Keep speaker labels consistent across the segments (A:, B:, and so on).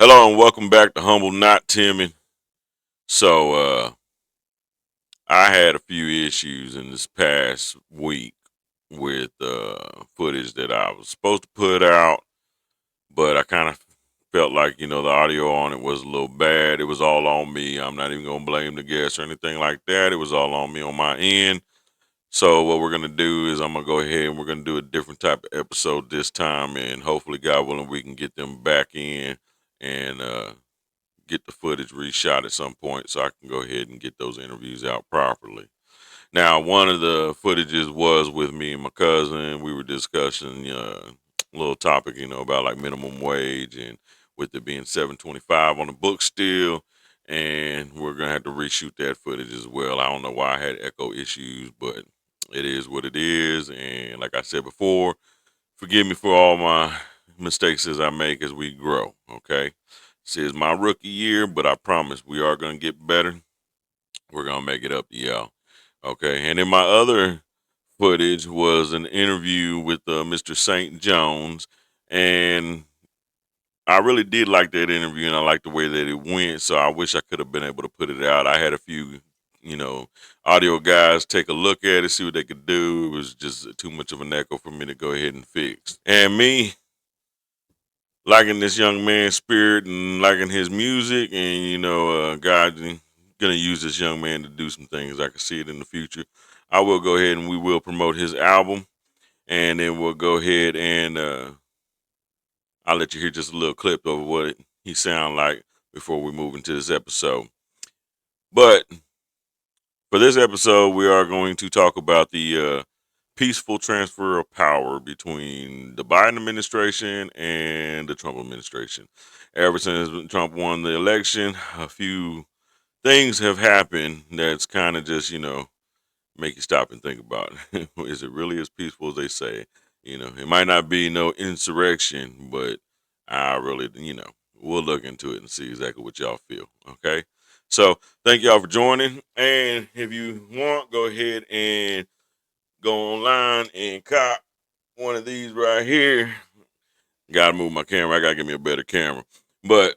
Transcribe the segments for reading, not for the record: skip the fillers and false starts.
A: Hello and welcome back to Humble Not Timid. So I had a few issues in this past week with footage that I was supposed to put out, but I kind of felt like the audio on it was a little bad. It was all on me. I'm not even gonna blame the guest or anything like that. It was all on me on my end. So what we're gonna do is I'm gonna go ahead and we're gonna do a different type of episode this time, and hopefully, God willing, we can get them back in and get the footage reshot at some point so I can go ahead and get those interviews out properly. Now, one of the footages was with me and my cousin. We were discussing a little topic, about like minimum wage and with it being 7.25 on the book still. And we're gonna have to reshoot that footage as well. I don't know why I had echo issues, but it is what it is. And like I said before, forgive me for all my mistakes as I make as we grow. Okay. This is my rookie year, but I promise we are going to get better. We're going to make it up to y'all. Okay. And then my other footage was an interview with Mr. St. Jones. And I really did like that interview and I liked the way that it went. So I wish I could have been able to put it out. I had a few, audio guys take a look at it, see what they could do. It was just too much of an echo for me to go ahead and fix. And me, liking this young man's spirit and liking his music, and God gonna use this young man to do some things. I can see it in the future. I will go ahead and we will promote his album, and then we'll go ahead and I'll let you hear just a little clip of what he sound like before we move into this episode. But for this episode, we are going to talk about the peaceful transfer of power between the Biden administration and the Trump administration. Ever since Trump won the election, a few things have happened that's kind of just, make you stop and think about it. Is it really as peaceful as they say? It might not be no insurrection, but I really, we'll look into it and see exactly what y'all feel. Okay. So thank y'all for joining. And if you want, go ahead and go online and cop one of these right here. Gotta move my camera. I gotta get me a better camera. But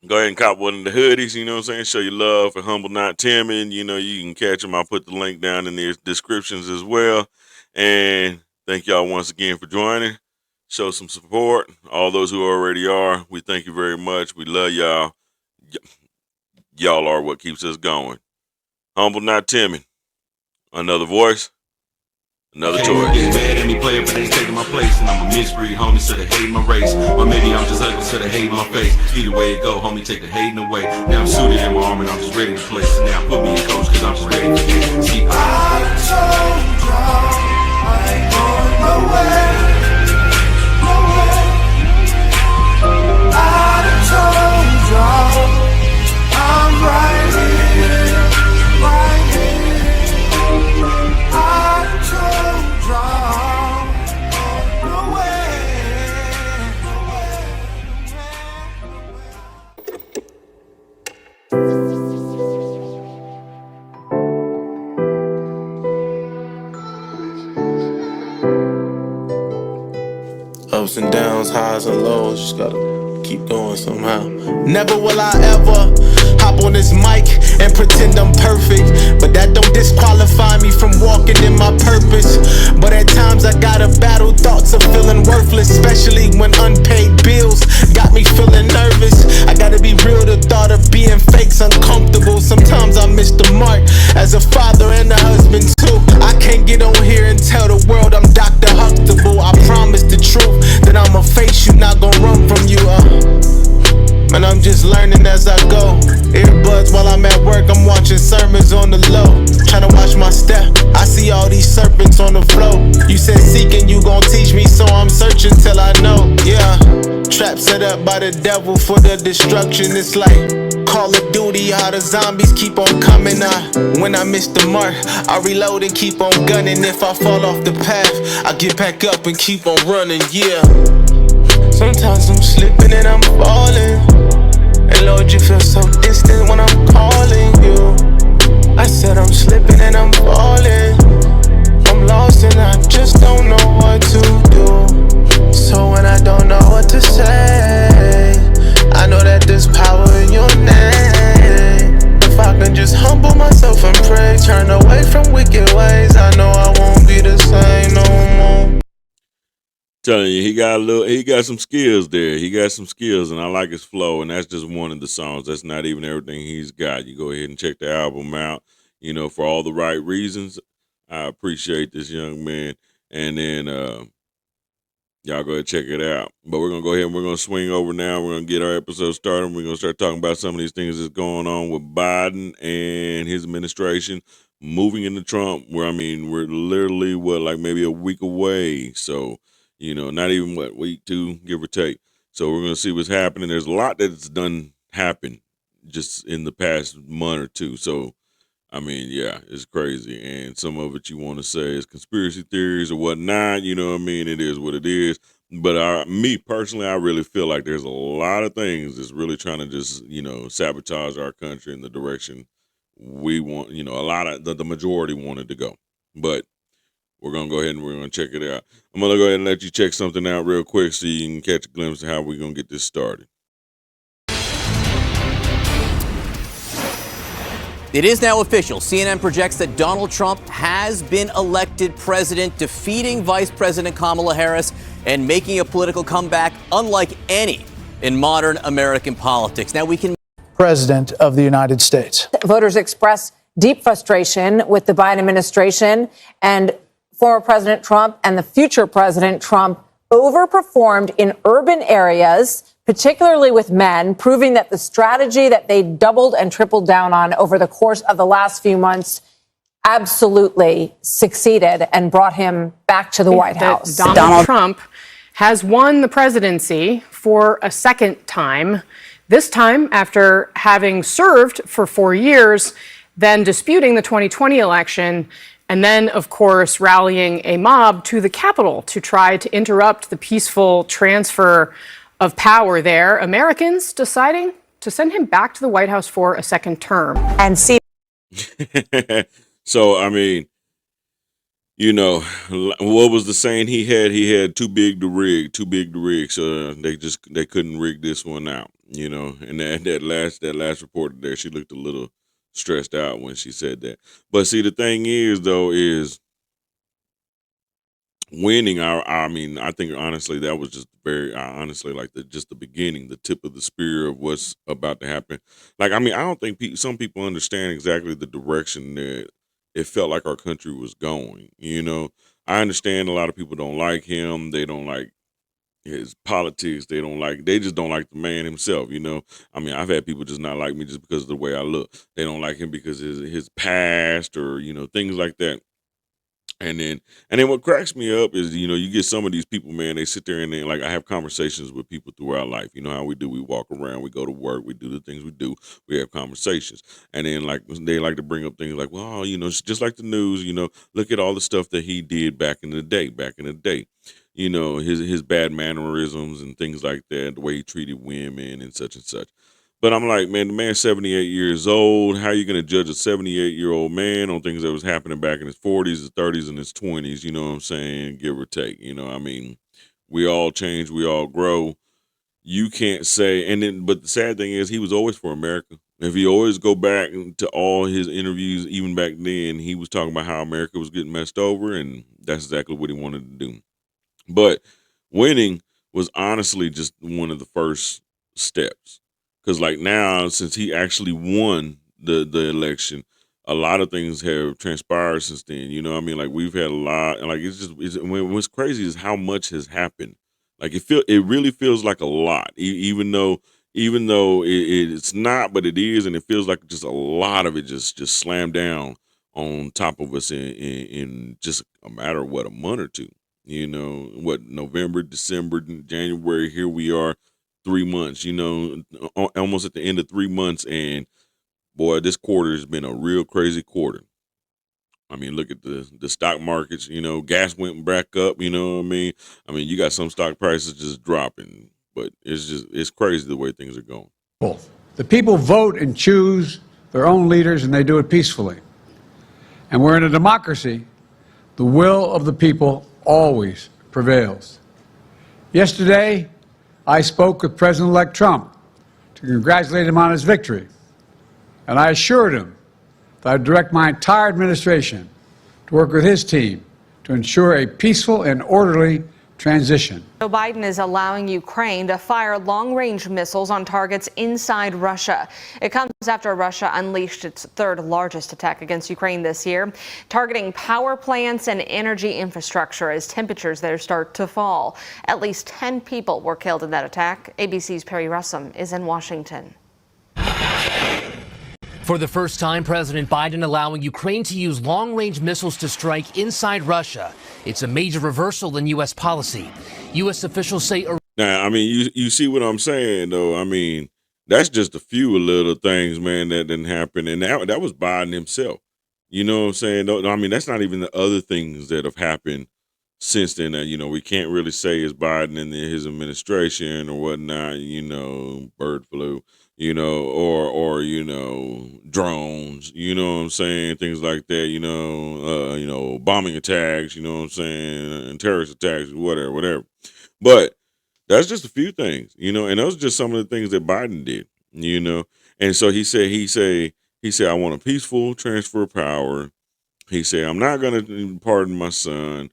A: go ahead and cop one of the hoodies, you know what I'm saying? Show your love for Humble Not Timid. You can catch them. I'll put the link down in the descriptions as well. And thank y'all once again for joining. Show some support. All those who already are, we thank you very much. We love y'all. Y'all are what keeps us going. Humble Not Timid. Another voice. Another choice.
B: Get mad at me, player, but they taking my place. And I'm a misbreed, homie, so they hate my race. Or maybe I'm just ugly, so they hate my face. Either way it go, homie, take the hating away. Now I'm suited in my armor and I'm just ready to play. So now put me in coach, cause I'm just ready to get. See,
C: I told y'all I ain't going nowhere. I told y'all I'm right here, right here. I told y'all
D: ups and downs, highs and lows, just gotta keep going somehow. Never will I ever hop on this mic and pretend I'm perfect, but that don't disqualify me from walking in my purpose. But at times I gotta battle thoughts of feeling worthless, especially when unpaid bills got me feeling nervous. I gotta be real, the thought of being fake's uncomfortable. Sometimes I miss the mark as a father and a husband too. I can't get on here and tell the world I'm Dr. Huxtable. I promise the truth that I'ma face you, not gonna run from you. Man, I'm just learning as I go. Earbuds while I'm at work, I'm watching sermons on the low. Trying to watch my step, I see all these serpents on the floor. You said seeking, you gon' teach me, so I'm searching till I know. Yeah, trap set up by the devil for the destruction. It's like Call of Duty, how the zombies keep on coming. When I miss the mark, I reload and keep on gunning. If I fall off the path, I get back up and keep on running, yeah. Sometimes I'm slipping and I'm falling, and Lord, you feel so distant when I'm calling you. I said I'm slipping and I'm falling, I'm lost and I just don't know what to do. So when I don't know what to say, I know
A: telling you, he got some skills there. He got some skills, and I like his flow. And that's just one of the songs. That's not even everything he's got. You go ahead and check the album out. You know, for all the right reasons. I appreciate this young man. And then y'all go ahead and check it out. But we're gonna go ahead and we're gonna swing over now. We're gonna get our episode started. We're gonna start talking about some of these things that's going on with Biden and his administration moving into Trump. Where I mean, we're literally like maybe a week away. So, you know, not even week 2, give or take. So we're gonna see what's happening. There's a lot that's done happen just in the past month or two. So I mean, yeah, it's crazy. And some of it you want to say is conspiracy theories or whatnot. You know what I mean? It is what it is. But me personally, I really feel like there's a lot of things that's really trying to just, you know, sabotage our country in the direction we want, you know, a lot of the majority wanted to go. But we're going to go ahead and we're going to check it out. I'm going to go ahead and let you check something out real quick so you can catch a glimpse of how we're going to get this started.
E: It is now official. CNN projects that Donald Trump has been elected president, defeating Vice President Kamala Harris and making a political comeback unlike any in modern American politics. Now we can.
F: President of the United States.
G: Voters express deep frustration with the Biden administration, and former President Trump and the future President Trump overperformed in urban areas, particularly with men, proving that the strategy that they doubled and tripled down on over the course of the last few months absolutely succeeded and brought him back to the White House.
H: Donald Trump has won the presidency for a second time, this time after having served for 4 years, then disputing the 2020 election, and then, of course, rallying a mob to the Capitol to try to interrupt the peaceful transfer of power there. Americans deciding to send him back to the White House for a second term.
G: And see.
A: So, I mean, you know, what was the saying he had? He had too big to rig. So they couldn't rig this one out, you know. And that last report there, she looked a little stressed out when she said that. But see, the thing is, though, is winning I mean, I think honestly that was just very honestly like the beginning, the tip of the spear of what's about to happen. Like, I mean, I don't think some people understand exactly the direction that it felt like our country was going. You know, I understand a lot of people don't like him. They don't like his politics. They just don't like the man himself. You know, I mean, I've had people just not like me just because of the way I look. They don't like him because of his past or, you know, things like that. And then what cracks me up is, you know, you get some of these people, man, they sit there and they, like, I have conversations with people throughout life. You know how we do. We walk around, we go to work, we do the things we do. We have conversations. And then, like, they like to bring up things like, well, you know, it's just like the news, you know, look at all the stuff that he did back in the day. You know, his bad mannerisms and things like that, the way he treated women and such and such. But I'm like, man, the man's 78 years old. How are you going to judge a 78-year-old man on things that was happening back in his 40s, his 30s, and his 20s? You know what I'm saying? Give or take. You know, I mean, we all change. We all grow. You can't say, but the sad thing is he was always for America. If you always go back to all his interviews, even back then, he was talking about how America was getting messed over, and that's exactly what he wanted to do. But winning was honestly just one of the first steps. Because, like, now, since he actually won the election, a lot of things have transpired since then. You know what I mean? Like, we've had a lot. Like, what's crazy is how much has happened. Like, it really feels like a lot, even though it's not, but it is. And it feels like just a lot of it just slammed down on top of us in just a matter of, a month or two. You know, November, December, January, here we are. 3 months, you know, almost at the end of 3 months. And boy, this quarter has been a real crazy quarter. I mean, look at the stock markets, you know, gas went back up, you know what I mean? I mean, you got some stock prices just dropping, but it's crazy the way things are going.
I: The people vote and choose their own leaders, and they do it peacefully. And we're in a democracy. The will of the people always prevails. Yesterday, I spoke with President-elect Trump to congratulate him on his victory, and I assured him that I'd direct my entire administration to work with his team to ensure a peaceful and orderly transition.
J: Joe Biden is allowing Ukraine to fire long-range missiles on targets inside Russia. It comes after Russia unleashed its third largest attack against Ukraine this year, targeting power plants and energy infrastructure as temperatures there start to fall. At least 10 people were killed in that attack. ABC's Perry Russum is in Washington.
K: For the first time, President Biden allowing Ukraine to use long-range missiles to strike inside Russia. It's a major reversal in U.S. policy. U.S. officials say...
A: Now, I mean, you see what I'm saying, though. I mean, that's just a few little things, man, that didn't happen. And that was Biden himself. You know what I'm saying? No, I mean, that's not even the other things that have happened since then. We can't really say it's Biden and his administration or whatnot, bird flu. Or drones, you know what I'm saying, things like that, bombing attacks, you know what I'm saying, and terrorist attacks, whatever. But that's just a few things, and those are just some of the things that Biden did, And so he said, I want a peaceful transfer of power. He said, I'm not going to pardon my son.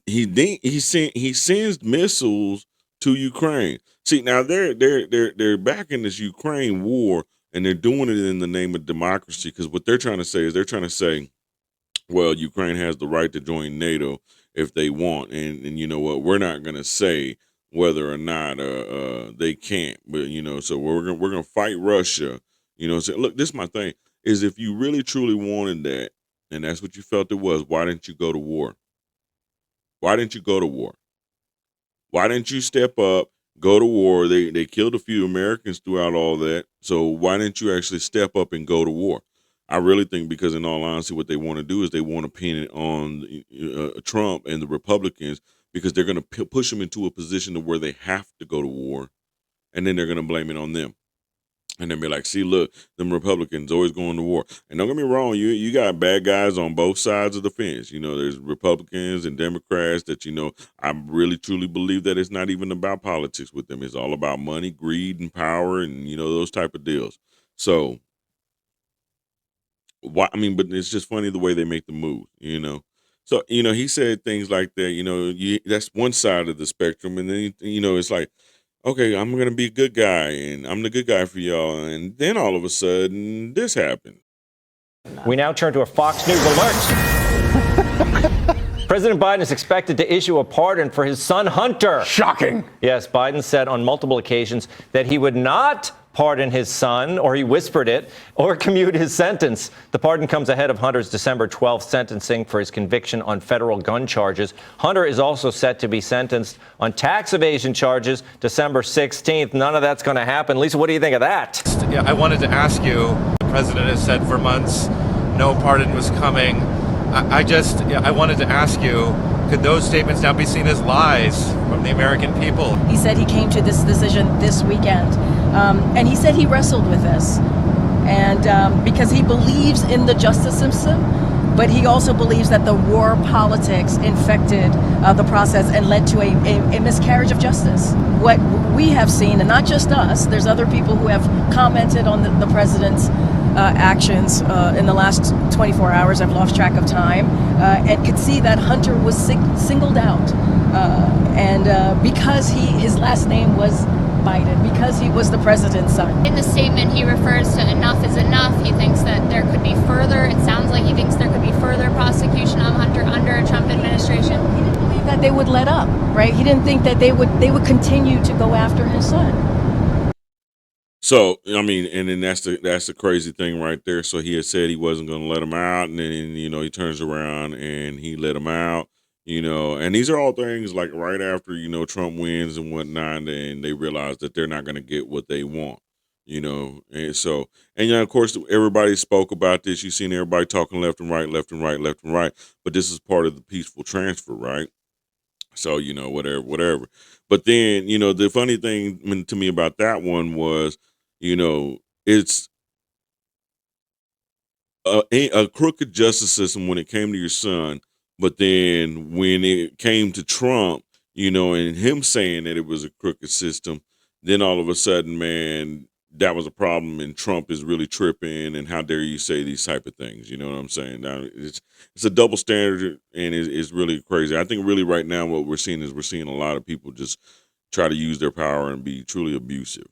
A: He sends missiles to Ukraine. See, now they're back in this Ukraine war, and they're doing it in the name of democracy, because what they're trying to say, well, Ukraine has the right to join NATO if they want, and you know what, we're not going to say whether or not they can't, but so we're gonna fight Russia. So look, this is my thing: is if you really truly wanted that, and that's what you felt it was, why didn't you go to war? Why didn't you go to war? Why didn't you step up, go to war? They killed a few Americans throughout all that. So why didn't you actually step up and go to war? I really think because, in all honesty, what they want to do is they want to pin it on Trump and the Republicans, because they're going to push them into a position to where they have to go to war, and then they're going to blame it on them. And then be like, see, look, them Republicans always going to war. And don't get me wrong, you got bad guys on both sides of the fence. There's Republicans and Democrats that, I really truly believe that it's not even about politics with them. It's all about money, greed, and power, and, those type of deals. So, but it's just funny the way they make the move, So, he said things like that, that's one side of the spectrum. And then, it's like, okay, I'm going to be a good guy, and I'm the good guy for y'all. And then all of a sudden, this happened.
L: We now turn to a Fox News alert. President Biden is expected to issue a pardon for his son, Hunter.
I: Shocking.
L: Yes, Biden said on multiple occasions that he would not pardon his son, or he whispered it, or commute his sentence. The pardon comes ahead of Hunter's December 12th sentencing for his conviction on federal gun charges. Hunter is also set to be sentenced on tax evasion charges December 16th. None of that's going to happen. Lisa, what do you think of that?
M: Yeah, I wanted to ask you, the president has said for months no pardon was coming. I wanted to ask you, could those statements now be seen as lies from the American people?
N: He said he came to this decision this weekend, and he said he wrestled with this, and because he believes in the justice system, but he also believes that the war politics infected the process and led to a miscarriage of justice. What we have seen, and not just us, there's other people who have commented on the president's actions in the last 24 hours. I've lost track of time, and could see that Hunter was singled out, and because his last name was Biden, because he was the president's son.
O: In the statement, he refers to enough is enough. He thinks that there could be further. It sounds like he thinks there could be further prosecution of Hunter under a Trump administration.
N: He didn't believe that they would let up, right? He didn't think that they would continue to go after his son.
A: So, I mean, and then that's the crazy thing right there. So he had said he wasn't going to let him out, and then, he turns around and he let him out, and these are all things like right after, Trump wins and whatnot, and they realize that they're not going to get what they want, and so, and of course, everybody spoke about this. You've seen everybody talking left and right, but this is part of the peaceful transfer, right? So, whatever. But then, the funny thing to me about that one was, it's a crooked justice system when it came to your son. But then when it came to Trump, and him saying that it was a crooked system, then all of a sudden, man, that was a problem and Trump is really tripping and how dare you say these type of things. You know what I'm saying? Now it's a double standard and it's really crazy. I think really right now what we're seeing is we're seeing a lot of people just try to use their power and be truly abusive.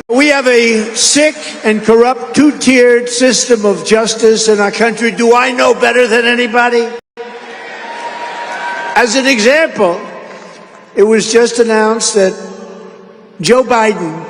P: We have a sick and corrupt two-tiered system of justice in our country. Do I know better than anybody? As an example, it was just announced that Joe Biden,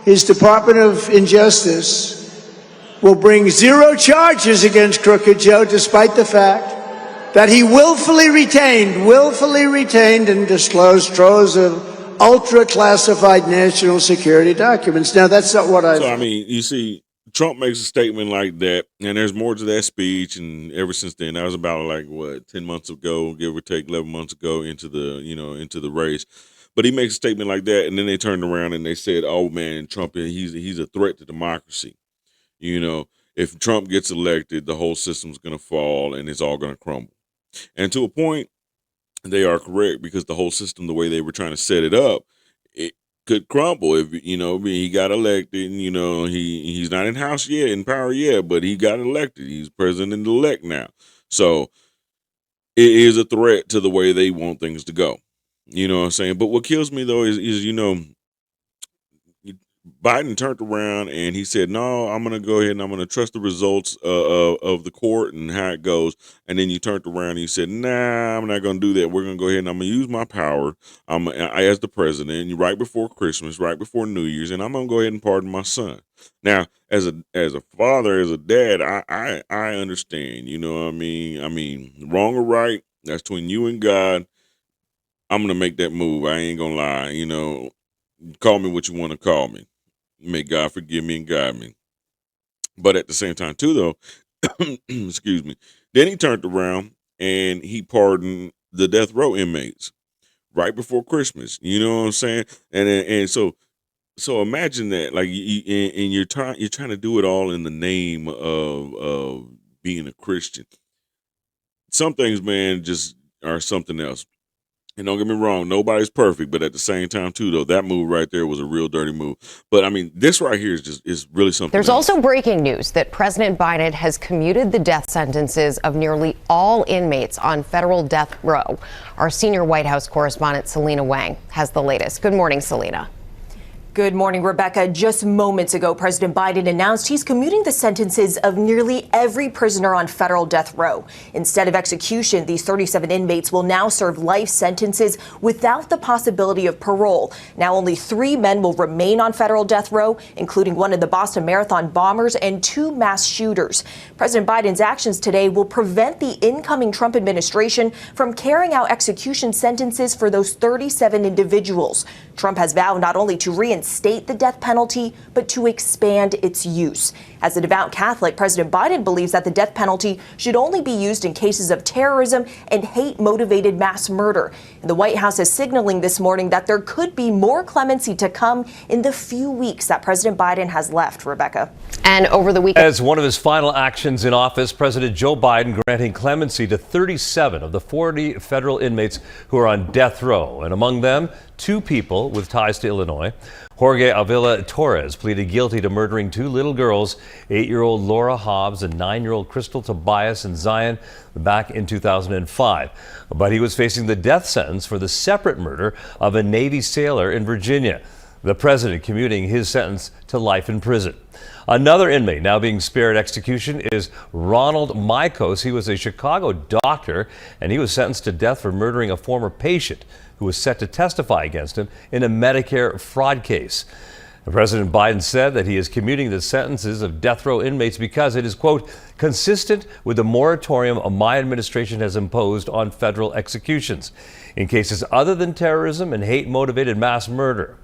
P: his Department of Injustice, will bring 0 charges against Crooked Joe, despite the fact that he willfully retained and disclosed troves of ultra-classified national security documents. Now, that's not what I...
A: So, I mean, you see, Trump makes a statement like that, and there's more to that speech, and ever since then, that was about, 10 months ago, give or take 11 months ago into the race. But he makes a statement like that, and then they turned around and they said, oh, man, Trump, he's a threat to democracy. If Trump gets elected, the whole system's going to fall, and it's all going to crumble. And to a point, they are correct, because the whole system, the way they were trying to set it up, it could crumble if he got elected. And, he's not in power yet, but he got elected. He's president-elect now, so it is a threat to the way they want things to go. You know what I'm saying? But what kills me though is Biden turned around and he said, no, I'm going to go ahead and I'm going to trust the results of the court and how it goes. And then you turned around and you said, nah, I'm not going to do that. We're going to go ahead and I'm going to use my power as the president right before Christmas, right before New Year's, and I'm going to go ahead and pardon my son. Now, as a father, as a dad, I understand, you know what I mean? I mean, wrong or right, that's between you and God. I'm going to make that move. I ain't going to lie, call me what you want to call me. May God forgive me and guide me. But at the same time, too, though, excuse me, then he turned around and he pardoned the death row inmates right before Christmas. You know what I'm saying? And so imagine that, like, and you're trying to do it all in the name of being a Christian. Some things, man, just are something else. And don't get me wrong, nobody's perfect, but at the same time, too, though, that move right there was a real dirty move. But I mean, this right here is really something.
Q: There's
A: else.
Q: also breaking news that President Biden has commuted the death sentences of nearly all inmates on federal death row. Our senior White House correspondent, Selena Wang, has the latest. Good morning, Selena.
R: Good morning, Rebecca. Just moments ago, President Biden announced he's commuting the sentences of nearly every prisoner on federal death row. Instead of execution, these 37 inmates will now serve life sentences without the possibility of parole. Now only 3 men will remain on federal death row, including one of the Boston Marathon bombers and 2 mass shooters. President Biden's actions today will prevent the incoming Trump administration from carrying out execution sentences for those 37 individuals. Trump has vowed not only to reinstate the death penalty, but to expand its use. As a devout Catholic, President Biden believes that the death penalty should only be used in cases of terrorism and hate-motivated mass murder. And the White House is signaling this morning that there could be more clemency to come in the few weeks that President Biden has left, Rebecca.
Q: And over the weekend,
S: as one of his final actions in office, President Joe Biden granting clemency to 37 of the 40 federal inmates who are on death row, and among them, 2 people with ties to Illinois. Jorge Avila Torres pleaded guilty to murdering 2 little girls, 8-year-old Laura Hobbs and 9-year-old Crystal Tobias and Zion, back in 2005. But he was facing the death sentence for the separate murder of a Navy sailor in Virginia. The president commuting his sentence to life in prison. Another inmate now being spared execution is Ronald Mikos. He was a Chicago doctor, and he was sentenced to death for murdering a former patient who was set to testify against him in a Medicare fraud case. President Biden said that he is commuting the sentences of death row inmates because it is, quote, consistent with the moratorium my administration has imposed on federal executions in cases other than terrorism and hate-motivated mass murder.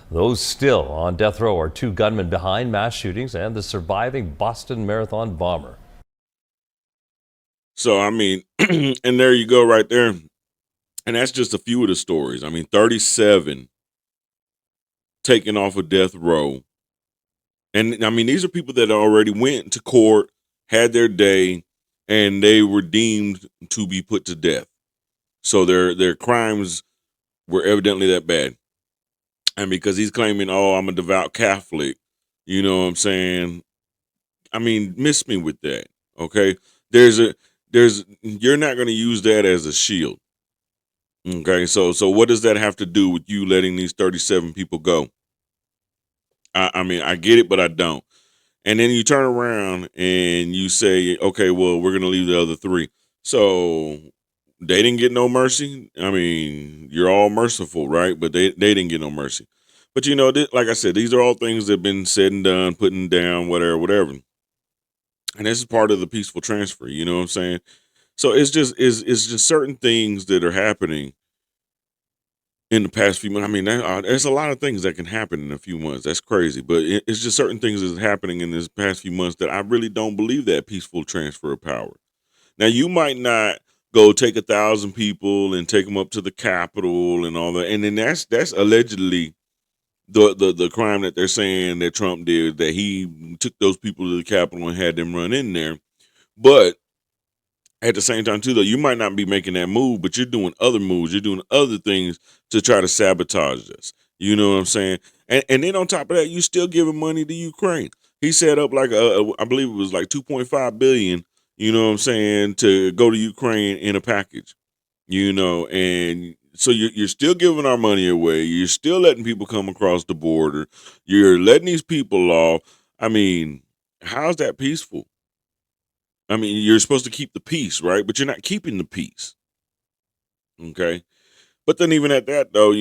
S: Those still on death row are 2 gunmen behind mass shootings and the surviving Boston Marathon bomber.
A: So, I mean, and there you go right there. And that's just a few of the stories. I mean, 37 taken off of death row. And I mean, these are people that already went to court, had their day, and they were deemed to be put to death. So their crimes were evidently that bad. And because he's claiming, oh, I'm a devout Catholic, You know what I'm saying? I mean, miss me with that. Okay. You're not going to use that as a shield. Okay. So what does that have to do with you letting these 37 people go? I mean, I get it, but I don't. And then you turn around and you say, okay, well, we're going to leave the other 3. So they didn't get no mercy. I mean, you're all merciful, right? But they didn't get no mercy. But like I said, these are all things that have been said and done, putting down, whatever. And this is part of the peaceful transfer. You know what I'm saying? So it's just certain things that are happening in the past few months. I mean, there's a lot of things that can happen in a few months. That's crazy, but it's just certain things that's happening in this past few months that I really don't believe that peaceful transfer of power. Now, you might not go take 1,000 people and take them up to the Capitol and all that, and then that's allegedly the crime that they're saying that Trump did, that he took those people to the Capitol and had them run in there. But at the same time, too, though, you might not be making that move, but you're doing other moves. You're doing other things to try to sabotage this. You know what I'm saying? And then on top of that, you still giving money to Ukraine. He set up like I believe it was like 2.5 billion. You know what I'm saying, to go to Ukraine in a package. And so you're still giving our money away. You're still letting people come across the border. You're letting these people off. I mean, how's that peaceful? I mean, you're supposed to keep the peace, right? But you're not keeping the peace. Okay. But then even at that, though,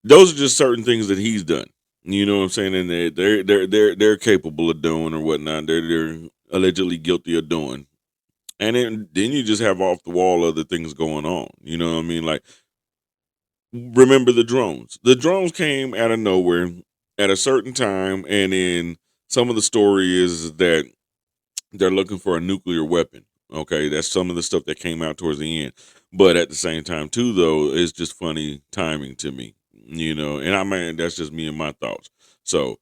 A: those are just certain things that he's done. You know what I'm saying? And they're capable of doing or whatnot. They're allegedly guilty of doing. And then you just have off the wall other things going on. You know what I mean? Like, remember the drones. The drones came out of nowhere at a certain time, and then some of the story is that they're looking for a nuclear weapon. Okay, that's some of the stuff that came out towards the end. But at the same time, too, though, it's just funny timing to me. And I mean, that's just me and my thoughts. So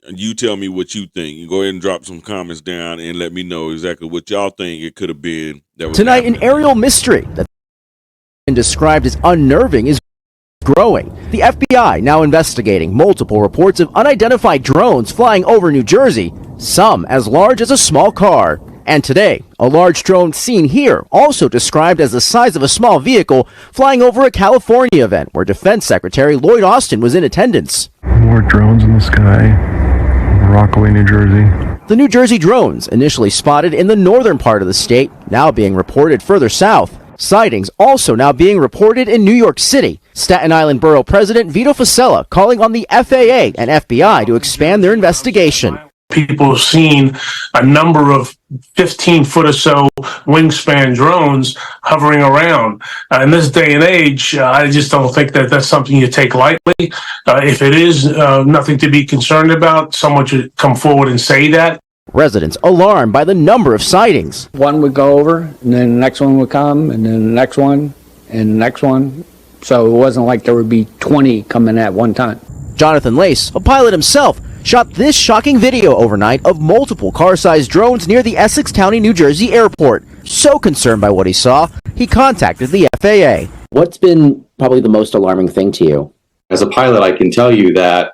A: you tell me what you think. You go ahead and drop some comments down and let me know exactly what y'all think it could have been. That was
T: Tonight,
A: happening.
T: an aerial mystery that's been described as unnerving is growing. The FBI now investigating multiple reports of unidentified drones flying over New Jersey, some as large as a small car. And today, a large drone seen here, also described as the size of a small vehicle, flying over a California event where Defense Secretary Lloyd Austin was in attendance.
U: More drones in the sky, Rockaway, New Jersey.
T: The New Jersey drones, initially spotted in the northern part of the state, now being reported further south. Sightings also now being reported in New York City. Staten Island Borough President Vito Fossella calling on the FAA and FBI to expand their investigation.
V: People have seen a number of 15-foot or so wingspan drones hovering around. In this day and age, I just don't think that that's something you take lightly. If it is nothing to be concerned about, someone should come forward and say that.
T: Residents alarmed by the number of sightings.
W: One would go over, and then the next one would come, and then the next one, and the next one. So it wasn't like there would be 20 coming at one time.
T: Jonathan Lace, a pilot himself, shot this shocking video overnight of multiple car-sized drones near the Essex County, New Jersey airport. So concerned by what he saw, he contacted the FAA.
X: What's been probably the most alarming thing to you? As a pilot, I can tell you that,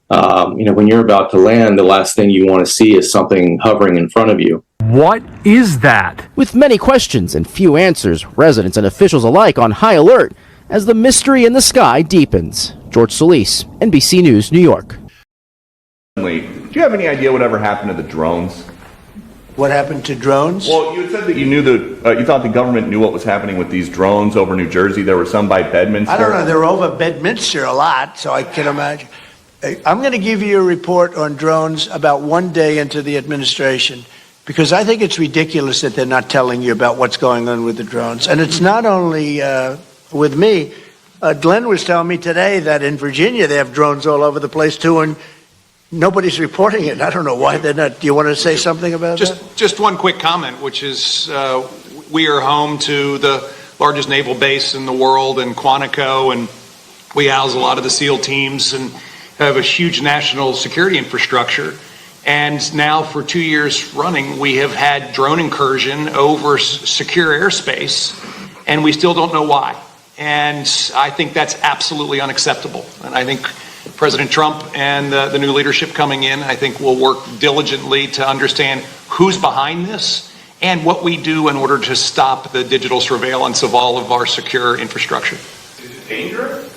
X: when you're about to land, the last thing you want to see is something hovering in front of you.
T: What is that? With many questions and few answers, residents and officials alike on high alert as the mystery in the sky deepens. George Solis, NBC News, New York.
Y: Do you have any idea whatever happened to the drones?
P: What happened to drones?
Y: Well, you said that you knew you thought the government knew what was happening with these drones over New Jersey. There were some by Bedminster.
P: I don't know. They're over Bedminster a lot, so I can imagine. I'm going to give you a report on drones about one day into the administration, because I think it's ridiculous that they're not telling you about what's going on with the drones. And it's not only with me. Glenn was telling me today that in Virginia they have drones all over the place too, and nobody's reporting it. I don't know why they're not. Do you want to say something about that?
Z: Just one quick comment, which is we are home to the largest naval base in the world in Quantico, and we house a lot of the SEAL teams and have a huge national security infrastructure. And now for 2 years running, we have had drone incursion over secure airspace, and we still don't know why. And I think that's absolutely unacceptable. And I think President Trump and the new leadership coming in, I think, will work diligently to understand who's behind this and what we do in order to stop the digital surveillance of all of our secure infrastructure.
B: Is it dangerous?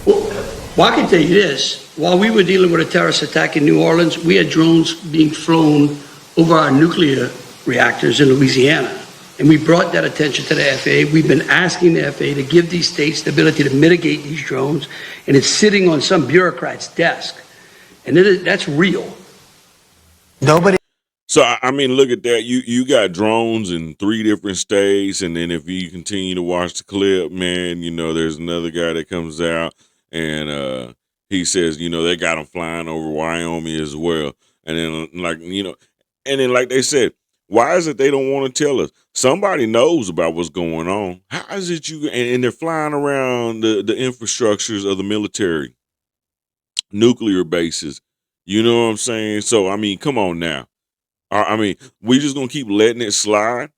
B: Well, I can tell you this. While we were dealing with a terrorist attack in New Orleans, we had drones being flown over our nuclear reactors in Louisiana. And we brought that attention to the FAA. We've been asking the FAA to give these states the ability to mitigate these drones, and it's sitting on some bureaucrat's desk. And that's real.
P: Nobody.
A: So I mean, look at that. You got drones in 3 different states, and then if you continue to watch the clip, man, there's another guy that comes out and he says, they got them flying over Wyoming as well. And then and then like they said, why is it they don't want to tell us? Somebody knows about what's going on. How is it and they're flying around the infrastructures of the military, nuclear bases. You know what I'm saying? So I mean, come on now. I mean, we just gonna keep letting it slide.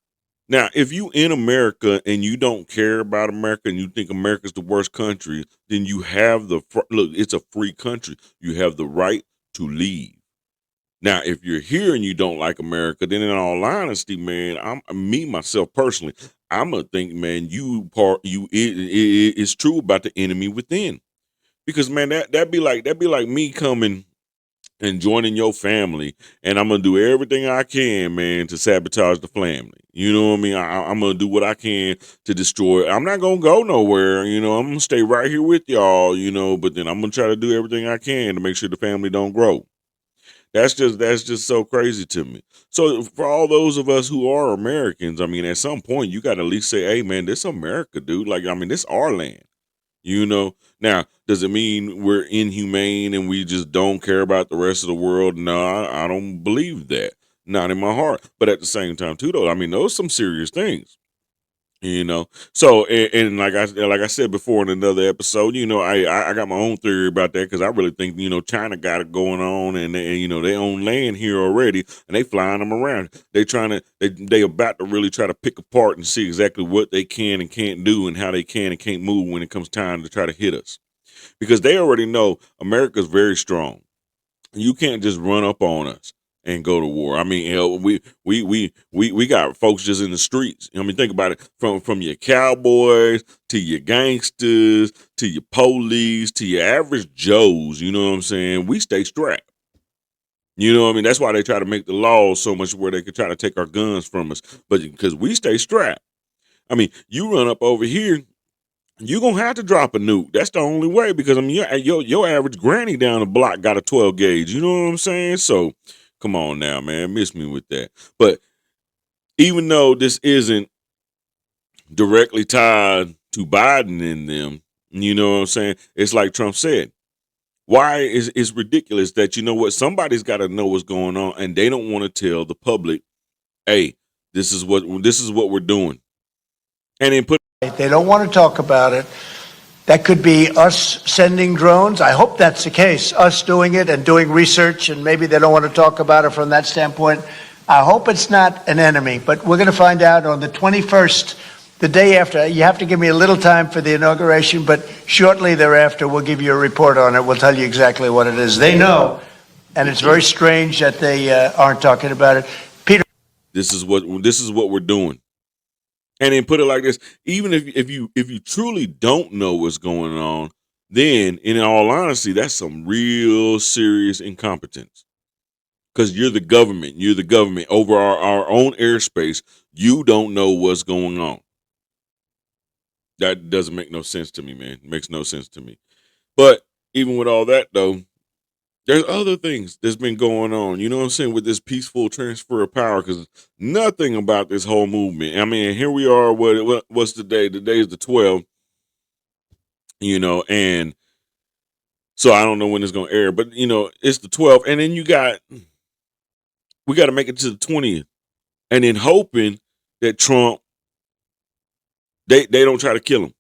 A: Now, if you in America and you don't care about America and you think America's the worst country, then you have look. It's a free country. You have the right to leave. Now, if you're here and you don't like America, then in all honesty, man, myself personally, I'm gonna think, man, it's true about the enemy within, because man, that'd be like me coming and joining your family, and I'm gonna do everything I can, man, to sabotage the family. You know what I mean? I'm gonna do what I can to destroy it. I'm not gonna go nowhere. I'm gonna stay right here with y'all. But then I'm gonna try to do everything I can to make sure the family don't grow. That's just so crazy to me. So for all those of us who are Americans, I mean, at some point you got to at least say, "Hey, man, this America, dude. Like, I mean, this our land." Now, does it mean we're inhumane and we just don't care about the rest of the world? No, I don't believe that. Not in my heart. But at the same time, too, though, I mean, those are some serious things. So and like I said before in another episode, I got my own theory about that, because I really think China got it going on, and they own land here already, and they flying them around. They about to really try to pick apart and see exactly what they can and can't do, and how they can and can't move when it comes time to try to hit us, because they already know America's very strong. You can't just run up on us and go to war. I mean, hell, we got folks just in the streets. I mean, think about it, from your cowboys to your gangsters to your police to your average Joes. You know what I'm saying? We stay strapped. You know what I mean? That's why they try to make the laws so much where they could try to take our guns from us, but because we stay strapped. I mean, you run up over here, you're going to have to drop a nuke. That's the only way, because I mean, your average granny down the block got a 12 gauge. You know what I'm saying? So come on now, man. Miss me with that. But even though this isn't directly tied to Biden and them, you know what I'm saying? It's like Trump said. Why is it's ridiculous that, somebody's got to know what's going on, and they don't want to tell the public, hey, this is what we're doing. And then
P: They don't want to talk about it. That could be us sending drones. I hope that's the case, us doing it and doing research, and maybe they don't want to talk about it from that standpoint. I hope it's not an enemy, but we're going to find out on the 21st, the day after. You have to give me a little time for the inauguration, but shortly thereafter, we'll give you a report on it. We'll tell you exactly what it is. They know, and it's very strange that they aren't talking about it. Peter,
A: this is what we're doing. And then put it like this: even if you truly don't know what's going on, then in all honesty, that's some real serious incompetence. Because you're the government. You're the government over our own airspace. You don't know what's going on. That doesn't make no sense to me, man. It makes no sense to me. But even with all that, though, there's other things that's been going on, you know what I'm saying, with this peaceful transfer of power, because nothing about this whole movement. I mean, here we are, what's the day? The day is the 12th, and so I don't know when it's going to air, but, it's the 12th, and then we got to make it to the 20th, and then hoping that Trump, they don't try to kill him.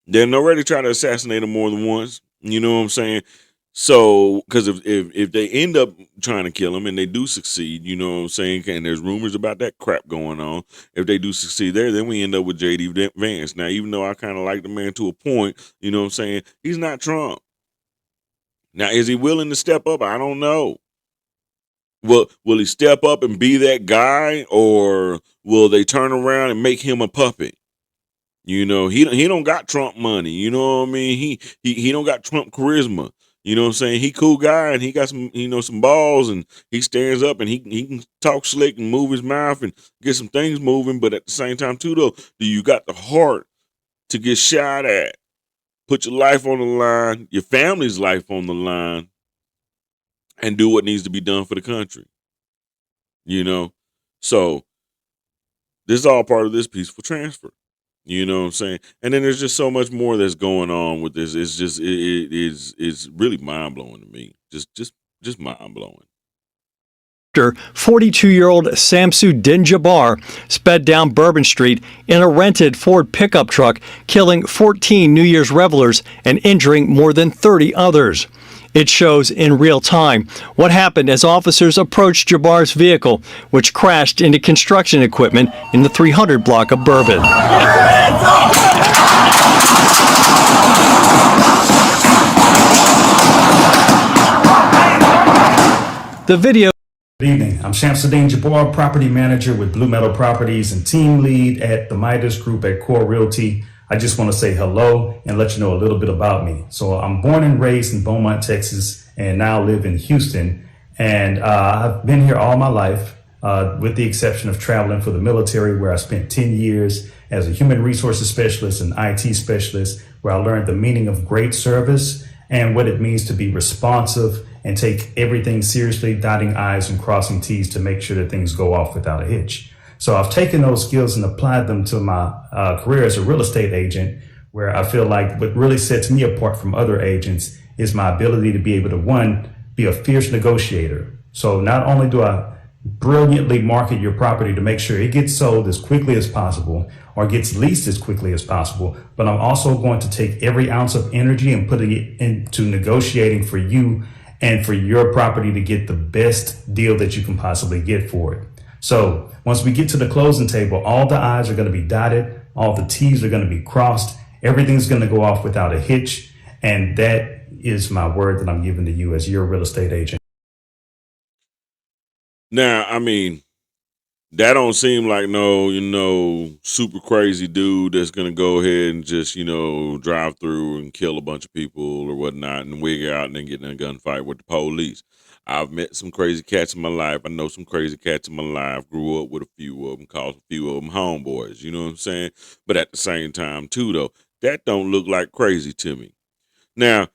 A: They're already trying to assassinate him more than once, you know what I'm saying? So, because if they end up trying to kill him and they do succeed, you know what I'm saying, and there's rumors about that crap going on, if they do succeed there, then we end up with J.D. Vance. Now, even though I kind of like the man to a point, you know what I'm saying, he's not Trump. Now, is he willing to step up? I don't know. Will he step up and be that guy, or will they turn around and make him a puppet? You know, he don't got Trump money. You know what I mean? He don't got Trump charisma. You know what I'm saying? He cool guy and he got some, some balls, and he stands up and he can talk slick and move his mouth and get some things moving. But at the same time too, though, do you got the heart to get shot at? Put your life on the line, your family's life on the line, and do what needs to be done for the country. You know? So this is all part of this peaceful transfer. You know what I'm saying? And then there's just so much more that's going on with this. It's just it's really mind blowing to me. Just mind blowing.
C: 42-year-old Samsu Din Jabbar sped down Bourbon Street in a rented Ford pickup truck, killing 14 New Year's revelers and injuring more than 30 others. It shows in real time what happened as officers approached Jabbar's vehicle, which crashed into construction equipment in the 300 block of Bourbon. The video.
D: Good evening. I'm Shamsuddin Jabbar, property manager with Blue Meadow Properties and team lead at the Midas Group at Core Realty. I just want to say hello and let you know a little bit about me. So I'm born and raised in Beaumont, Texas, and now live in Houston. And I've been here all my life, with the exception of traveling for the military, where I spent 10 years as a human resources specialist and IT specialist, where I learned the meaning of great service and what it means to be responsive and take everything seriously, dotting I's and crossing T's to make sure that things go off without a hitch. So I've taken those skills and applied them to my career as a real estate agent, where I feel like what really sets me apart from other agents is my ability to be able to, one, be a fierce negotiator. So not only do I brilliantly market your property to make sure it gets sold as quickly as possible or gets leased as quickly as possible, but I'm also going to take every ounce of energy and put it into negotiating for you and for your property to get the best deal that you can possibly get for it. So once we get to the closing table, all the I's are going to be dotted, all the T's are going to be crossed, everything's going to go off without a hitch, and that is my word that I'm giving to you as your real estate agent.
A: Now, I mean, that don't seem like no, super crazy dude that's gonna go ahead and just, drive through and kill a bunch of people or whatnot and wig out and then get in a gunfight with the police. I've met some crazy cats in my life. I know some crazy cats in my life. Grew up with a few of them, called a few of them homeboys. You know what I'm saying? But at the same time, too, though, that don't look like crazy to me. Now,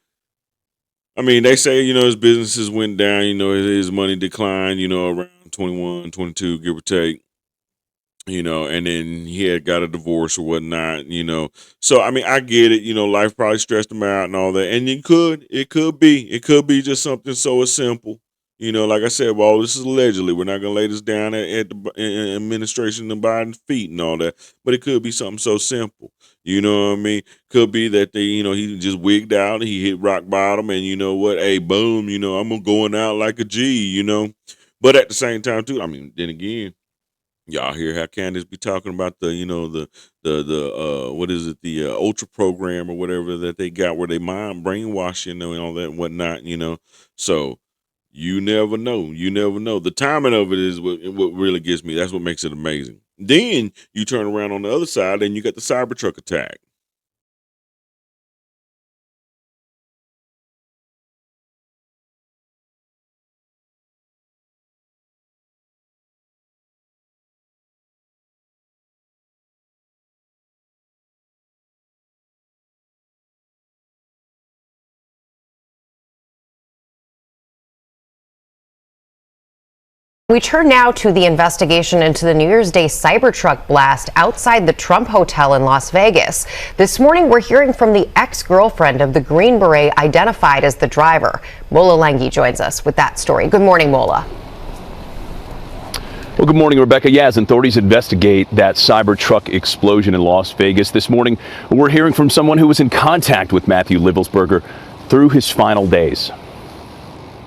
A: I mean, they say, his businesses went down, his money declined, around 21, 22, give or take, and then he had got a divorce or whatnot, So, I mean, I get it, life probably stressed him out and all that. And it could be just something so simple. Like I said, well, this is allegedly. We're not going to lay this down at the administration and Biden's feet and all that. But it could be something so simple. You know what I mean? Could be that he just wigged out. He hit rock bottom. And you know what? Hey, boom, I'm going out like a G, But at the same time, too, I mean, then again, y'all hear how Candace be talking about the what is it, the ultra program or whatever that they got where they mind brainwashing and all that and whatnot, So you never know. The timing of it is what really gets me. That's what makes it amazing. Then you turn around on the other side and you got the Cybertruck attack.
Q: We turn now to the investigation into the New Year's Day Cybertruck blast outside the Trump Hotel in Las Vegas. This morning, we're hearing from the ex-girlfriend of the Green Beret identified as the driver. Mola Lenghi joins us with that story. Good morning, Mola.
E: Well, good morning, Rebecca. Yeah, as authorities investigate that Cybertruck explosion in Las Vegas this morning, we're hearing from someone who was in contact with Matthew Livelsberger through his final days.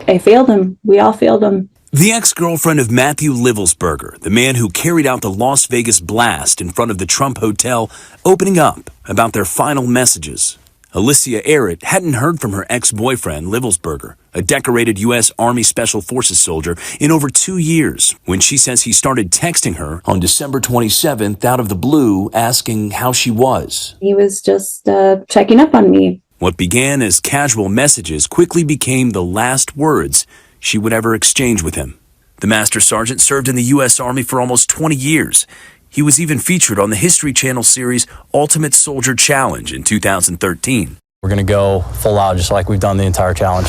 F: I failed him. We all failed him.
G: The ex-girlfriend of Matthew Livelsberger, the man who carried out the Las Vegas blast in front of the Trump Hotel, opening up about their final messages. Alicia Arrett hadn't heard from her ex-boyfriend, Livelsberger, a decorated U.S. Army Special Forces soldier, in over 2 years, when she says he started texting her on December 27th out of the blue, asking how she was.
F: He was just checking up on me.
G: What began as casual messages quickly became the last words she would ever exchange with him. The Master Sergeant served in the U.S. Army for almost 20 years. He was even featured on the History Channel series Ultimate Soldier Challenge in 2013.
H: We're going to go full out just like we've done the entire challenge.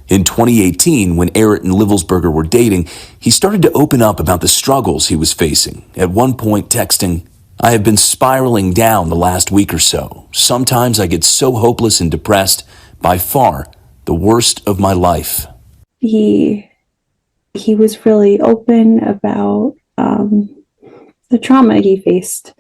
G: In 2018, when Arrett and Livelsberger were dating, he started to open up about the struggles he was facing, at one point texting, "I have been spiraling down the last week or so. Sometimes I get so hopeless and depressed, by far the worst of my life."
F: He was really open about the trauma he faced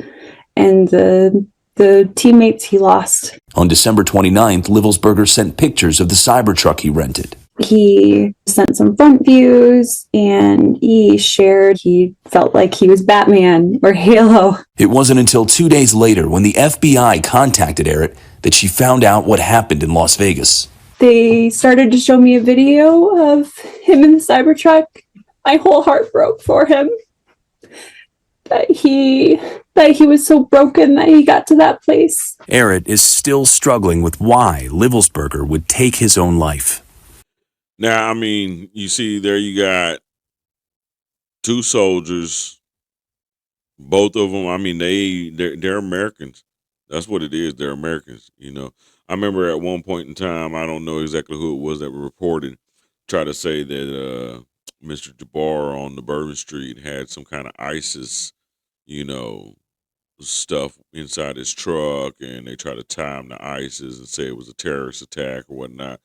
F: and the teammates he lost.
G: On December 29th, Livelsberger sent pictures of the Cybertruck he rented.
F: He sent some front views and he shared he felt like he was Batman or Halo.
G: It wasn't until 2 days later, when the FBI contacted Arrett, that she found out what happened in Las Vegas.
F: They started to show me a video of him in the Cybertruck. My whole heart broke for him. That he was so broken that he got to that place.
G: Arrett is still struggling with why Livelsberger would take his own life.
A: Now, I mean, you see there you got two soldiers, both of them. I mean, they're Americans. That's what it is. They're Americans. You know, I remember at one point in time, I don't know exactly who it was that reported, tried to say that Mr. Jabbar on the Bourbon Street had some kind of ISIS, stuff inside his truck, and they try to tie him to ISIS and say it was a terrorist attack or whatnot.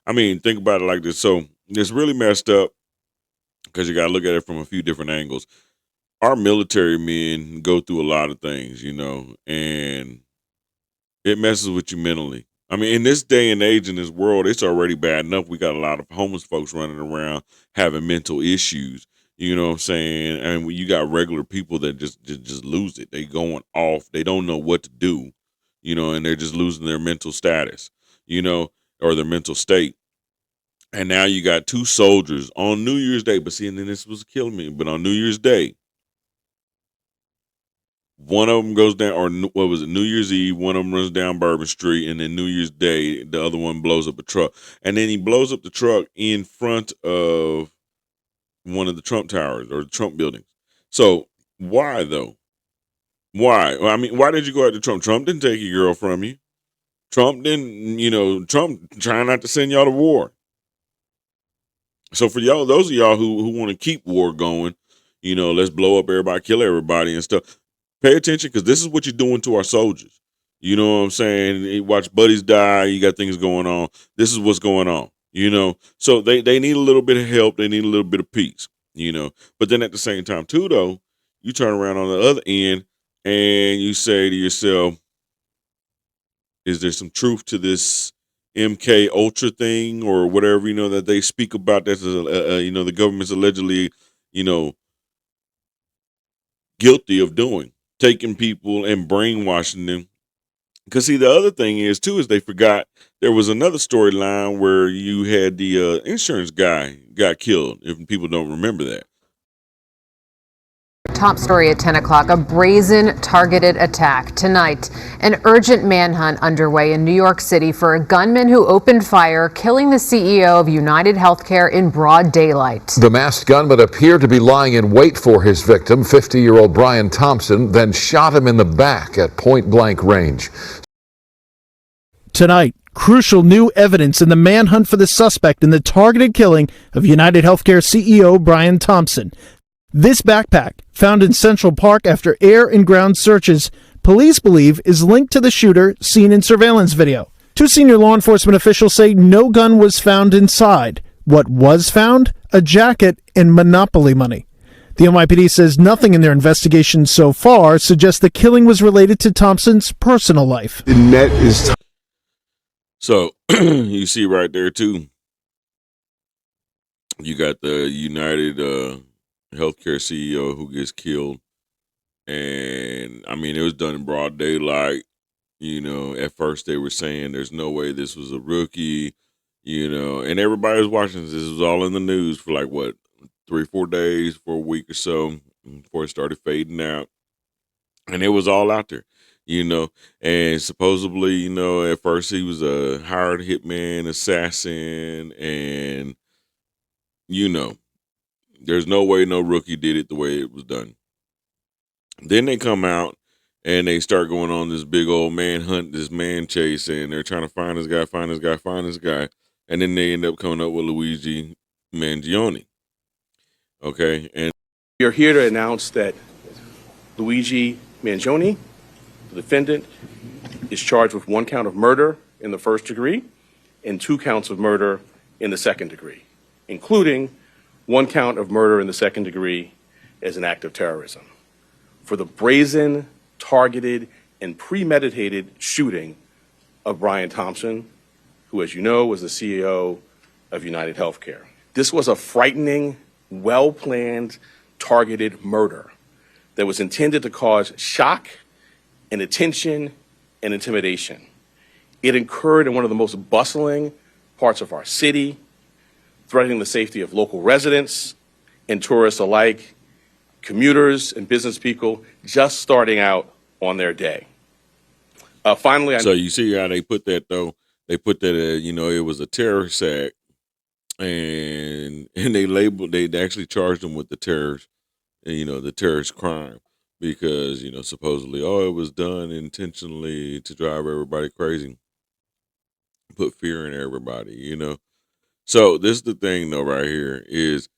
A: I mean, think about it like this. So it's really messed up because you got to look at it from a few different angles. Our military men go through a lot of things, and it messes with you mentally. I mean, in this day and age, in this world, it's already bad enough. We got a lot of homeless folks running around having mental issues. You know what I'm saying? And you got regular people that just lose it. They going off. They don't know what to do, and they're just losing their mental status, or their mental state. And now you got two soldiers on New Year's Day. But see, and then this was killing me. But on New Year's Day, one of them goes down, or what was it, New Year's Eve, one of them runs down Bourbon Street, and then New Year's Day, the other one blows up a truck. And then he blows up the truck in front of one of the Trump towers or the Trump buildings. So why, though? Why? Well, I mean, why did you go after Trump? Trump didn't take your girl from you. Trump didn't, Trump trying not to send y'all to war. So for y'all, those of y'all who want to keep war going, let's blow up everybody, kill everybody and stuff. Pay attention, because this is what you're doing to our soldiers. You know what I'm saying? You watch buddies die. You got things going on. This is what's going on, So they need a little bit of help. They need a little bit of peace, But then at the same time, too, though, you turn around on the other end and you say to yourself, is there some truth to this MK Ultra thing or whatever, that they speak about? That's, the government's allegedly, guilty of doing. Taking people and brainwashing them. Because see, the other thing is too, is they forgot there was another storyline where you had the insurance guy got killed, if people don't remember that.
I: Top story at 10 o'clock, a brazen targeted attack. Tonight, an urgent manhunt underway in New York City for a gunman who opened fire, killing the CEO of United Healthcare in broad daylight.
J: The masked gunman appeared to be lying in wait for his victim, 50-year-old Brian Thompson, then shot him in the back at point-blank range.
K: Tonight, crucial new evidence in the manhunt for the suspect in the targeted killing of United Healthcare CEO Brian Thompson. This backpack, found in Central Park after air and ground searches, police believe is linked to the shooter seen in surveillance video. Two senior law enforcement officials say no gun was found inside. What was found? A jacket and Monopoly money. The NYPD says nothing in their investigation so far suggests the killing was related to Thompson's personal life.
J: The net is
A: So you see right there too, you got the United Healthcare CEO who gets killed, and I mean it was done in broad daylight. At first they were saying there's no way this was a rookie, and everybody was watching this. This was all in the news for like what, 3-4 days, for a week or so before it started fading out. And it was all out there, and supposedly, at first he was a hired hitman assassin, and you know, there's no way no rookie did it the way it was done. Then they come out and they start going on this big old manhunt, this man chase, and they're trying to find this guy, find this guy, find this guy. And then they end up coming up with Luigi Mangione. Okay. And
L: we are here to announce that Luigi Mangione, the defendant, is charged with 1 count of murder in the first degree and 2 counts of murder in the second degree, including 1 count of murder in the second degree as an act of terrorism for the brazen, targeted, and premeditated shooting of Brian Thompson, who, as you know, was the CEO of United Healthcare. This was a frightening, well-planned, targeted murder that was intended to cause shock and attention and intimidation. It occurred in one of the most bustling parts of our city, threatening the safety of local residents and tourists alike, commuters and business people just starting out on their day. Finally,
A: so you see how they put that, though? They put that, it was a terrorist act, and they actually charged them with the terrorist, the terrorist crime, because, supposedly, it was done intentionally to drive everybody crazy, put fear in everybody, So this is the thing, though, right here is,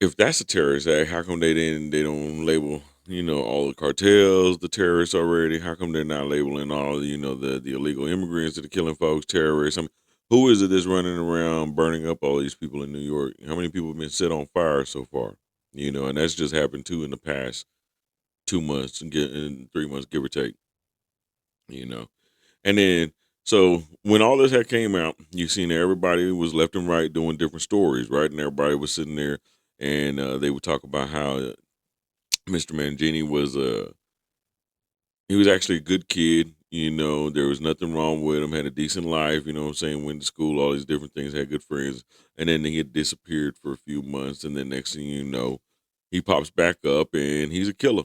A: if that's a terrorist act, how come they don't label, all the cartels, the terrorists already? How come they're not labeling all, the illegal immigrants that are killing folks, terrorists? I mean, who is it that's running around burning up all these people in New York? How many people have been set on fire so far? And that's just happened too in the past 2 months and 3 months, give or take. And then, so when all this had came out, you seen everybody was left and right doing different stories, right? And everybody was sitting there, and they would talk about how Mr. Mangini was he was actually a good kid. There was nothing wrong with him. Had a decent life. What I'm saying, went to school, all these different things, had good friends, and then he had disappeared for a few months, and then next thing you know, he pops back up and he's a killer.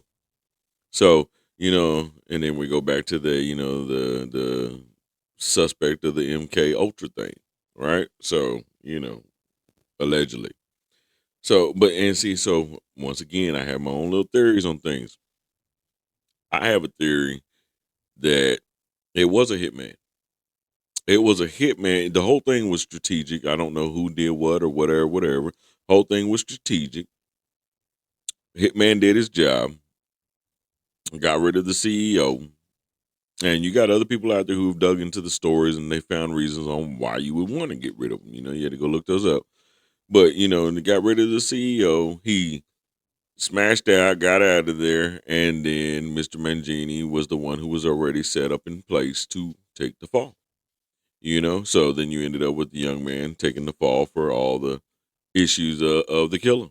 A: So and then we go back to the the suspect of the MK Ultra thing, right? So allegedly. So, so once again, I have my own little theories on things. I have a theory that it was a hitman. It was a hitman. The whole thing was strategic. I don't know who did what or whatever. Whole thing was strategic. Hitman did his job. Got rid of the CEO. And you got other people out there who've dug into the stories and they found reasons on why you would want to get rid of them. You had to go look those up. But, and they got rid of the CEO. He smashed out, got out of there, and then Mr. Mangini was the one who was already set up in place to take the fall. So then you ended up with the young man taking the fall for all the issues of the killer.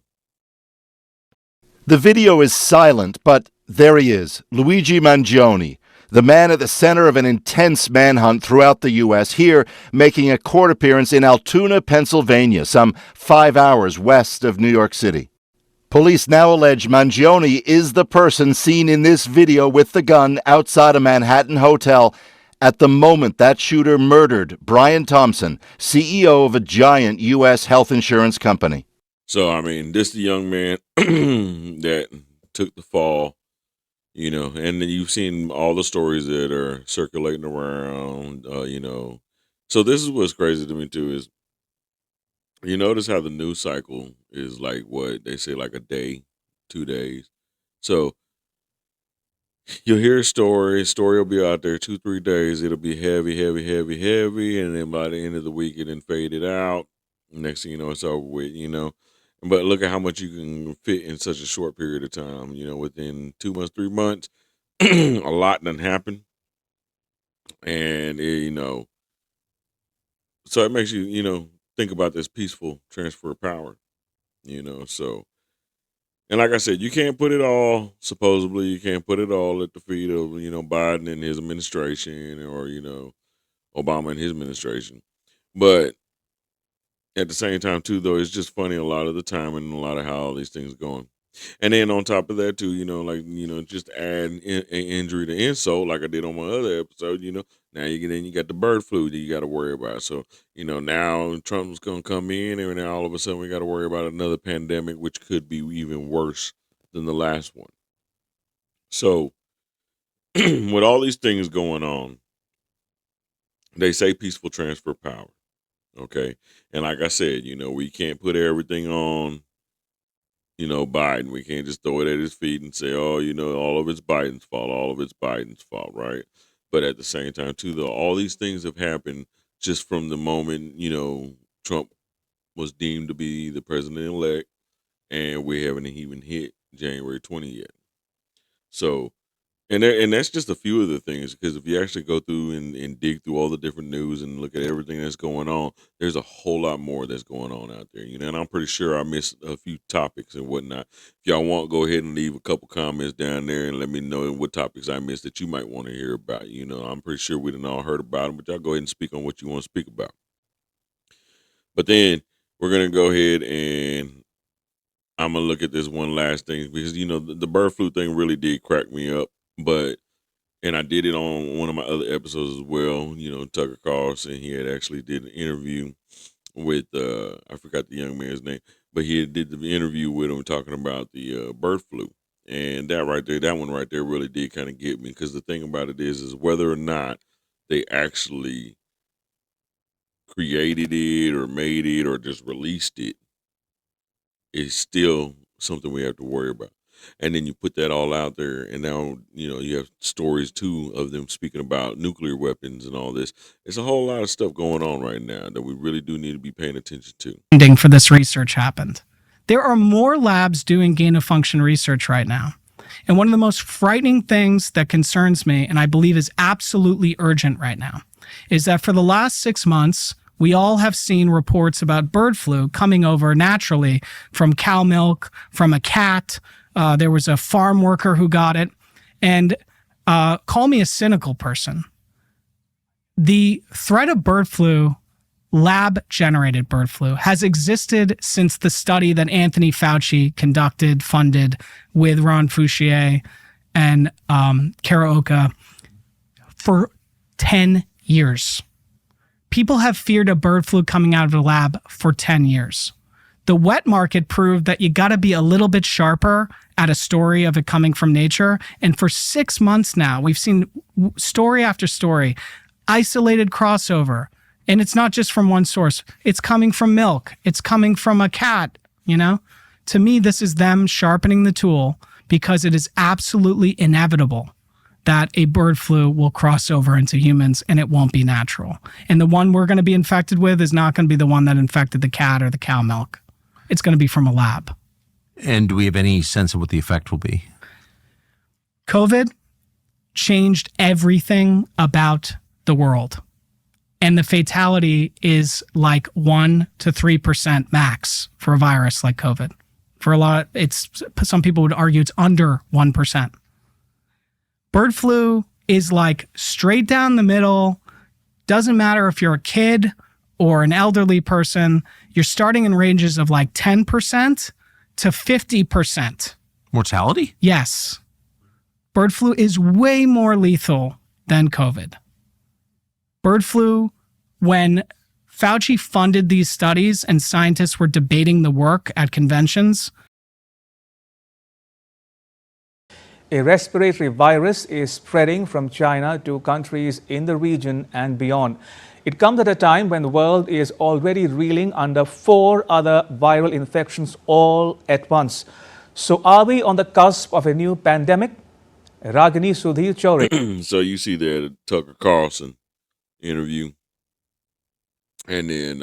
M: The video is silent, but there he is, Luigi Mangione, the man at the center of an intense manhunt throughout the U.S., here making a court appearance in Altoona, Pennsylvania, some 5 hours west of New York City. Police now allege Mangione is the person seen in this video with the gun outside a Manhattan hotel at the moment that shooter murdered Brian Thompson, CEO of a giant U.S. health insurance company.
A: So, I mean, this is the young man that took the fall, and then you've seen all the stories that are circulating around, So this is what's crazy to me, too, is you notice how the news cycle is like what they say, like a day, 2 days. So you'll hear a story will be out there 2-3 days. It'll be heavy, heavy, heavy, heavy. And then by the end of the week, it then faded out. Next thing you know, it's over with, But look at how much you can fit in such a short period of time. Within 2 months, 3 months, a lot done happened. And, so it makes you, think about this peaceful transfer of power, So, And like I said, you can't put it all, supposedly, you can't put it all at the feet of, Biden and his administration or, Obama and his administration. But at the same time, too, though, it's just funny a lot of the time and a lot of how all these things are going. And then on top of that, too, just add an injury to insult, like I did on my other episode, now you got the bird flu that you got to worry about. So, now Trump's going to come in and now all of a sudden we got to worry about another pandemic, which could be even worse than the last one. So, with all these things going on, they say peaceful transfer of power. Okay. And like I said, we can't put everything on, Biden. We can't just throw it at his feet and say, oh, all of it's Biden's fault. All of it's Biden's fault. Right. But at the same time, too, though, all these things have happened just from the moment, Trump was deemed to be the president elect, and we haven't even hit January 20th yet. So, and that's just a few of the things, because if you actually go through and dig through all the different news and look at everything that's going on, there's a whole lot more that's going on out there, and I'm pretty sure I missed a few topics and whatnot. If y'all want, go ahead and leave a couple comments down there and let me know what topics I missed that you might want to hear about. I'm pretty sure we done all heard about them, but y'all go ahead and speak on what you want to speak about. But then we're going to go ahead and I'm going to look at this one last thing, because, the bird flu thing really did crack me up. And I did it on one of my other episodes as well. Tucker Carlson, he had actually did an interview with, I forgot the young man's name, but he did the interview with him talking about the bird flu. And that one right there really did kind of get me, because the thing about it is whether or not they actually created it or made it or just released it is still something we have to worry about. And then you put that all out there, and now, you have stories, too, of them speaking about nuclear weapons and all this. It's a whole lot of stuff going on right now that we really do need to be paying attention to.
N: Funding for this research happened. There are more labs doing gain-of-function research right now. And one of the most frightening things that concerns me, and I believe is absolutely urgent right now, is that for the last 6 months, we all have seen reports about bird flu coming over naturally from cow milk, from a cat. There was a farm worker who got it. And call me a cynical person. The threat of bird flu, lab-generated bird flu, has existed since the study that Anthony Fauci conducted, funded with Ron Fouchier and Karaoka for 10 years. People have feared a bird flu coming out of the lab for 10 years. The wet market proved that you got to be a little bit sharper at a story of it coming from nature. And for 6 months now, we've seen story after story, isolated crossover. And it's not just from one source. It's coming from milk. It's coming from a cat, To me, this is them sharpening the tool, because it is absolutely inevitable that a bird flu will cross over into humans and it won't be natural. And the one we're going to be infected with is not going to be the one that infected the cat or the cow milk. It's going to be from a lab.
O: And do we have any sense of what the effect will be?
N: COVID changed everything about the world. And the fatality is like 1 to 3% max for a virus like COVID. For a lot, some people would argue it's under 1%. Bird flu is like straight down the middle. Doesn't matter if you're a kid or an elderly person. You're starting in ranges of like 10% to 50%.
O: Mortality?
N: Yes. Bird flu is way more lethal than COVID. Bird flu, when Fauci funded these studies and scientists were debating the work at conventions.
R: A respiratory virus is spreading from China to countries in the region and beyond. It comes at a time when the world is already reeling under 4 other viral infections all at once. So are we on the cusp of a new pandemic? Ragini Sudhir Chaudhary.
A: So you see that Tucker Carlson interview. And then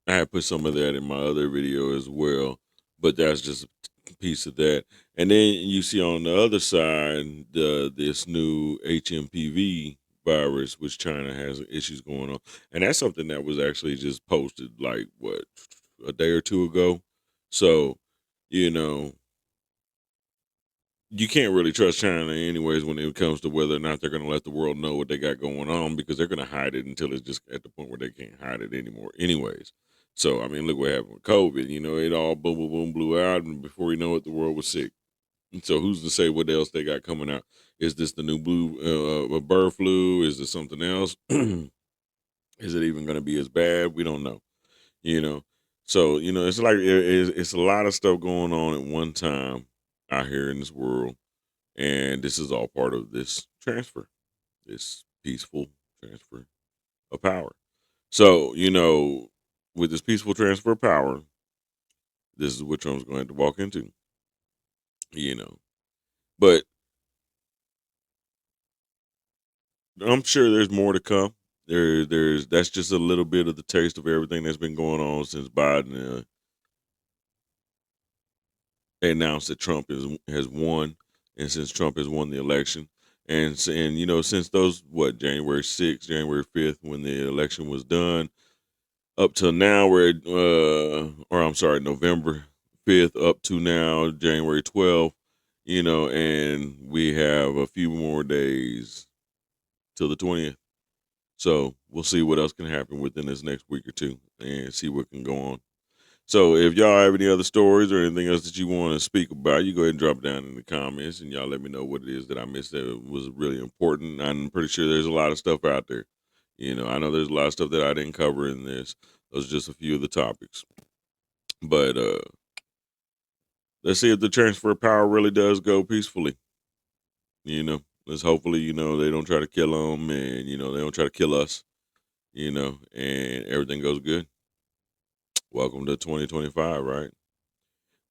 A: I had put some of that in my other video as well. But that's just a piece of that. And then you see on the other side, this new HMPV virus, which China has issues going on. And that's something that was actually just posted like, a day or two ago. So, you know, you can't really trust China anyways when it comes to whether or not they're going to let the world know what they got going on, because they're going to hide it until it's just at the point where they can't hide it anymore anyways. So, I mean, look what happened with COVID. You know, it all boom, boom, boom blew out, and before you know it, the world was sick. And so who's to say what else they got coming out? Is this the new bird flu? Is this something else? Is it even going to be as bad? We don't know, you know. So, you know, it's like it's a lot of stuff going on at one time out here in this world. And this is all part of this transfer, this peaceful transfer of power. So, you know, with this peaceful transfer of power, this is what Trump's going to walk into, you know. But I'm sure there's more to come. That's just a little bit of the taste of everything that's been going on since Biden announced that Trump has won, and since Trump has won the election, and you know, since those January 6th, January 5th, when the election was done, up till now, November 5th up to now, January 12th, you know, and we have a few more days till the 20th. So we'll see what else can happen within this next week or two and see what can go on. So if y'all have any other stories or anything else that you want to speak about, you go ahead and drop it down in the comments, and y'all let me know what it is that I missed that was really important. I'm pretty sure there's a lot of stuff out there. You know, I know there's a lot of stuff that I didn't cover in this. Those are just a few of the topics. But let's see if the transfer of power really does go peacefully. You know, let's hopefully, you know, they don't try to kill them, and, you know, they don't try to kill us, you know, and everything goes good. Welcome to 2025, right?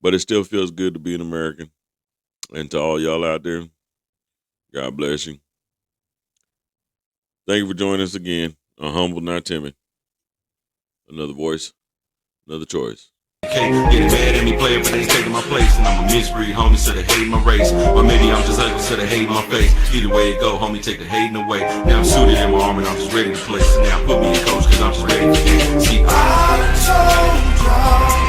A: But it still feels good to be an American. And to all y'all out there, God bless you. Thank you for joining us again on Humble Not Timid. Another voice, another choice.
S: Getting mad at me, player, but they taking my place. And I'm a misbreed, homie, so they hate my race. Or maybe I'm just ugly, so they hate my face. Either way it go, homie, take the hating away. Now I'm suited in my armor, and I'm just ready to play. So now put me in coach, cause I'm just ready to game. See, I told y'all.